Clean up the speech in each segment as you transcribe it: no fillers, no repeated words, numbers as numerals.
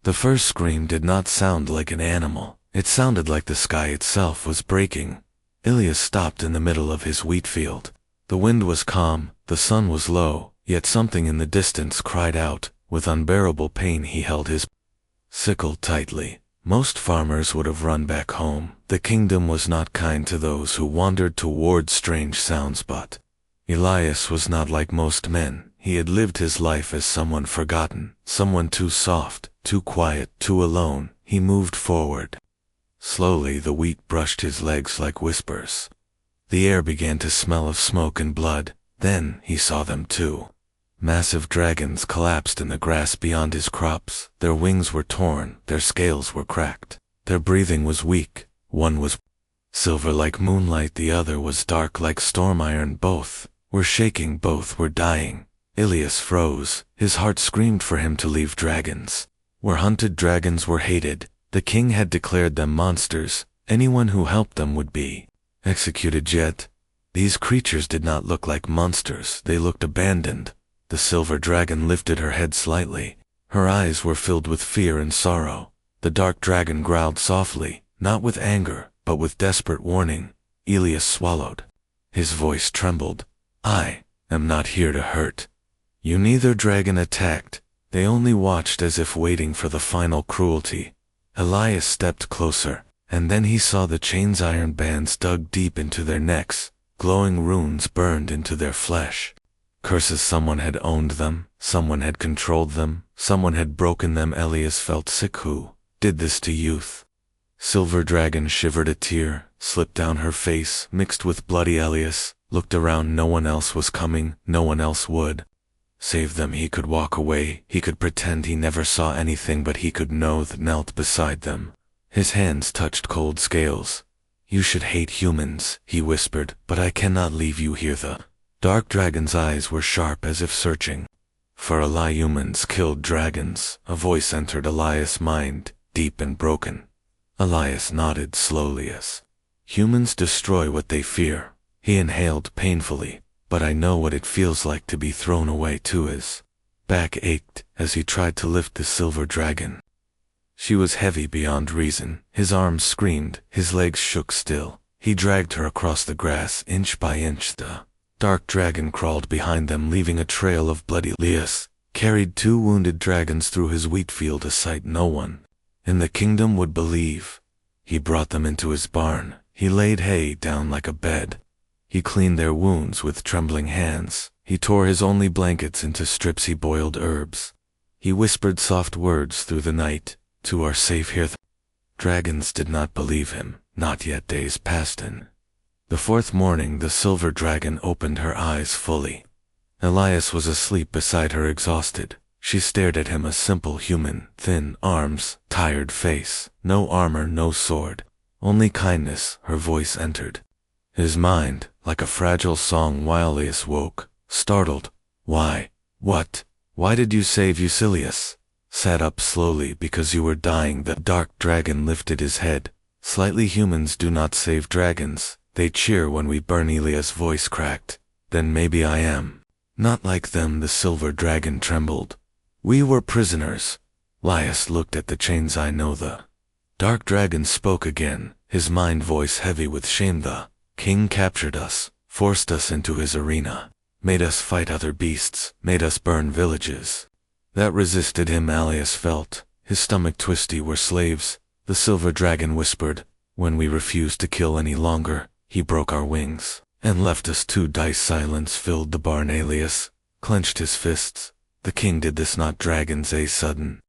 The first scream did not sound like an animal. It sounded like the sky itself was breaking. Ilias stopped in the middle of his wheat field. The wind was calm, the sun was low, yet something in the distance cried out. With unbearable pain he held his sickle tightly. Most farmers would have run back home. The kingdom was not kind to those who wandered toward strange sounds, but Elias was not like most men. He had lived his life as someone forgotten, someone too soft, too quiet, too alone. He moved forward. Slowly the wheat brushed his legs like whispers. The air began to smell of smoke and blood. Then he saw them too. Massive dragons collapsed in the grass beyond his crops. Their wings were torn, their scales were cracked. Their breathing was weak. One was silver like moonlight, the other was dark like storm iron. Both were shaking, both were dying. Ilias froze. His heart screamed for him to leave. Dragons were hunted, dragons were hated. The king had declared them monsters. Anyone who helped them would be executed. Yet these creatures did not look like monsters. They looked abandoned. The silver dragon lifted her head slightly. Her eyes were filled with fear and sorrow. The dark dragon growled softly, not with anger, but with desperate warning. Ilias swallowed. His voice trembled. I am not here to hurt you. Neither dragon attacked. They only watched, as if waiting for the final cruelty. Elias stepped closer, and then he saw the chain's iron bands dug deep into their necks. Glowing runes burned into their flesh. Curses. Someone had owned them, someone had controlled them, someone had broken them. Elias felt sick. Who did this to youth? Silver Dragon shivered. A tear slipped down her face, mixed with bloody. Elias looked around. No one else was coming, no one else would save them. He could walk away, he could pretend he never saw anything, but he could know that knelt beside them. His hands touched cold scales. You should hate humans, he whispered, but I cannot leave you here. The dark dragon's eyes were sharp, as if searching for a lie. Humans killed dragons. A voice entered Elias' mind, deep and broken. Elias nodded slowly. As humans destroy what they fear. He inhaled painfully. But I know what it feels like to be thrown away too. His back ached as he tried to lift the silver dragon. She was heavy beyond reason. His arms screamed, his legs shook. Still, he dragged her across the grass, inch by inch. The dark dragon crawled behind them, leaving a trail of bloody. Elias carried 2 wounded dragons through his wheat field, a sight no one in the kingdom would believe. He brought them into his barn. He laid hay down like a bed. He cleaned their wounds with trembling hands. He tore his only blankets into strips. He boiled herbs. He whispered soft words through the night. 2 are safe here. The dragons did not believe him. Not yet. Days passed. In the 4th morning, the silver dragon opened her eyes fully. Elias was asleep beside her, exhausted. She stared at him, a simple human, thin arms, tired face, no armor, no sword, only kindness. Her voice entered his mind like a fragile song. While Elias woke, startled. Why? What? Why did you save Eucilius? Sat up slowly. Because you were dying. The dark dragon lifted his head. Slightly. Humans do not save dragons. They cheer when we burn. Elias' voice cracked. Then maybe I am not like them. The silver dragon trembled. We were prisoners. Elias looked at the chains. I know. The dark dragon spoke again, his mind voice heavy with shame. The king captured us, forced us into his arena, made us fight other beasts, made us burn villages that resisted him. Elias felt his stomach twisty. We're slaves, the silver dragon whispered. When we refused to kill any longer, he broke our wings and left us to die. Silence filled the barn. Elias clenched his fists. The king did this, not dragons. A sudden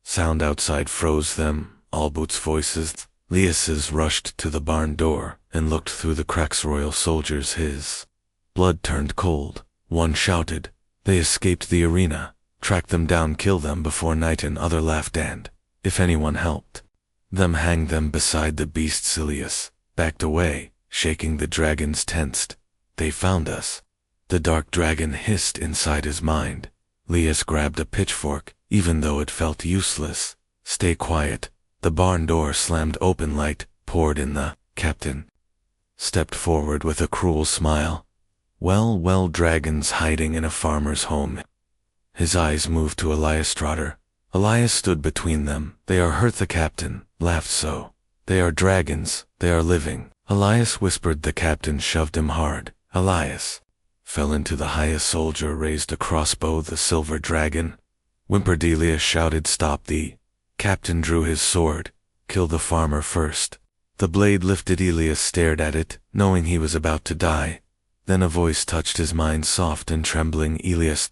sound outside froze them. All boots' voices. Elias's rushed to the barn door and looked through the cracks. Royal soldiers. His blood turned cold. One shouted, they escaped the arena. Track them down, kill them before night. Another laughed, and if anyone helped them, hang them beside the beasts. Elias backed away, shaking. The dragons tensed. They found us. The dark dragon hissed inside his mind. Elias grabbed a pitchfork, even though it felt useless. Stay quiet. The barn door slammed open. Light poured in. The captain stepped forward with a cruel smile. Well, dragons hiding in a farmer's home. His eyes moved to Elias Trotter. Elias stood between them. They are hurt, the captain laughed. So, they are dragons, they are living. Elias whispered. The captain shoved him hard. Elias fell into the highest. Soldier raised a crossbow. The silver dragon whimpered. Elias shouted, stop. The captain drew his sword. Kill the farmer first. The blade lifted. Elias stared at it, knowing he was about to die. Then a voice touched his mind, soft and trembling. Elias,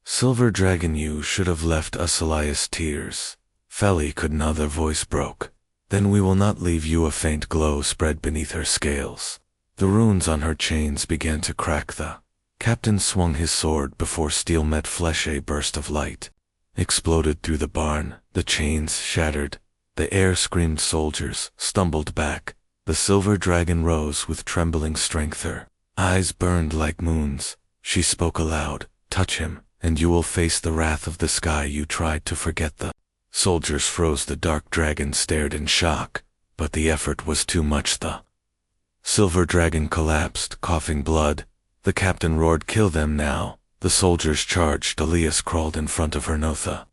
silver dragon, you should have left us. Elias, tears fell. He could. Another voice broke. Then we will not leave you. A faint glow spread beneath her scales. The runes on her chains began to crack. The captain swung his sword before steel met flesh. A burst of light exploded through the barn. The chains shattered. The air screamed. Soldiers stumbled back. The silver dragon rose with trembling strength. Her eyes burned like moons. She spoke aloud, touch him, and you will face the wrath of the sky. You tried to forget. The soldiers froze. The dark dragon stared in shock, but the effort was too much. The silver dragon collapsed, coughing blood. The captain roared, kill them now. The soldiers charged. Elias crawled in front of her. The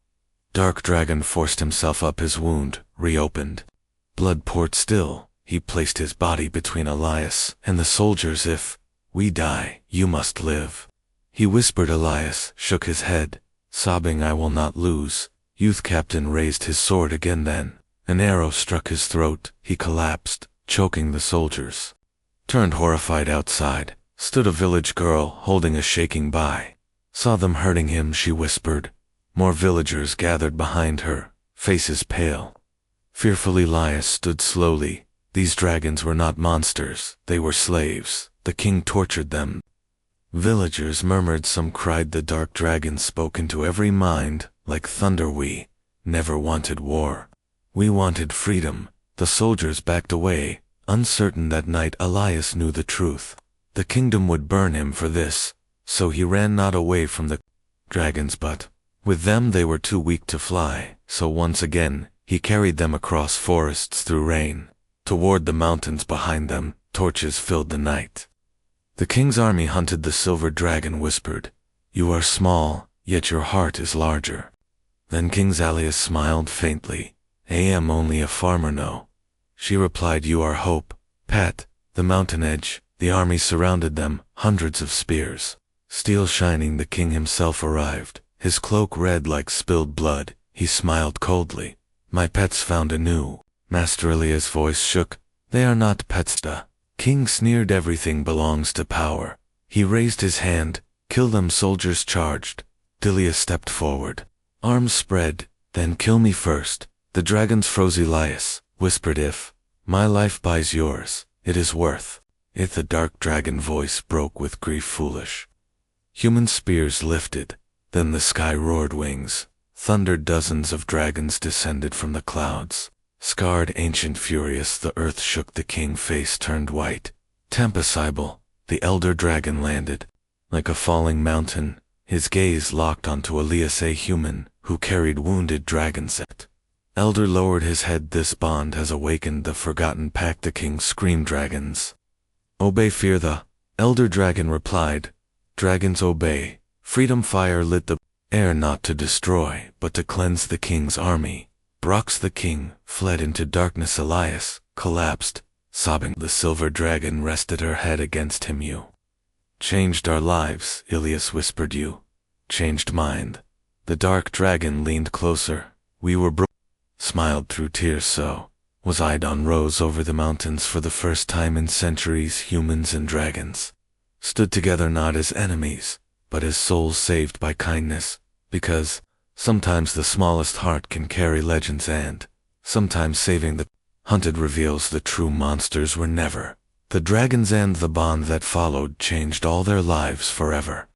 dark dragon forced himself up. His wound reopened. Blood poured. Still, he placed his body between Elias and the soldiers. If we die, you must live, he whispered. Elias shook his head, sobbing, I will not lose. Youth captain raised his sword again. Then an arrow struck his throat. He collapsed, choking. The soldiers turned horrified. Outside stood a village girl holding a shaking by. Saw them hurting him, she whispered. More villagers gathered behind her, faces pale. Fearfully, Elias stood slowly. These dragons were not monsters, they were slaves. The king tortured them. Villagers murmured, some cried. The dark dragon spoke into every mind, like thunder. We never wanted war. We wanted freedom. The soldiers backed away, uncertain. That night Elias knew the truth. The kingdom would burn him for this, so he ran not away from the dragons, but with them. They were too weak to fly, so once again he carried them across forests, through rain, toward the mountains behind them. Torches filled the night. The king's army hunted. The silver dragon whispered, you are small, yet your heart is larger. Then King Elias smiled faintly. I am only a farmer. No, she replied, you are hope. Pat, the mountain edge. The army surrounded them, hundreds of spears, steel shining. The king himself arrived, his cloak red like spilled blood. He smiled coldly. My pets found a new master. Elias' voice shook. They are not pets. The king sneered, everything belongs to power. He raised his hand, kill them. Soldiers charged. Elias stepped forward, arms spread. Then kill me first. The dragons froze. Elias whispered, if my life buys yours, it is worth it. The dark dragon voice broke with grief. Foolish human spears lifted. Then the sky roared. Wings thundered. Dozens of dragons descended from the clouds. Scarred, ancient, furious, the earth shook. The king's face turned white. Tempesible, the elder dragon landed, like a falling mountain. His gaze locked onto Elias, a human who carried wounded dragons. Elder lowered his head. This bond has awakened the forgotten pack. The king screamed, dragons obey, fear. The elder dragon replied, dragons obey. Freedom. Fire lit the air, not to destroy, but to cleanse. The king's army Brox. The king fled into darkness. Elias collapsed, sobbing. The silver dragon rested her head against him. You changed our lives, Elias whispered. You changed mine. The dark dragon leaned closer. We were smiled through tears. So was I. Dawn rose over the mountains. For the first time in centuries, humans and dragons stood together, not as enemies, but as souls saved by kindness. Because sometimes the smallest heart can carry legends, and sometimes saving the hunted reveals the true monsters were never the dragons. And the bond that followed changed all their lives forever.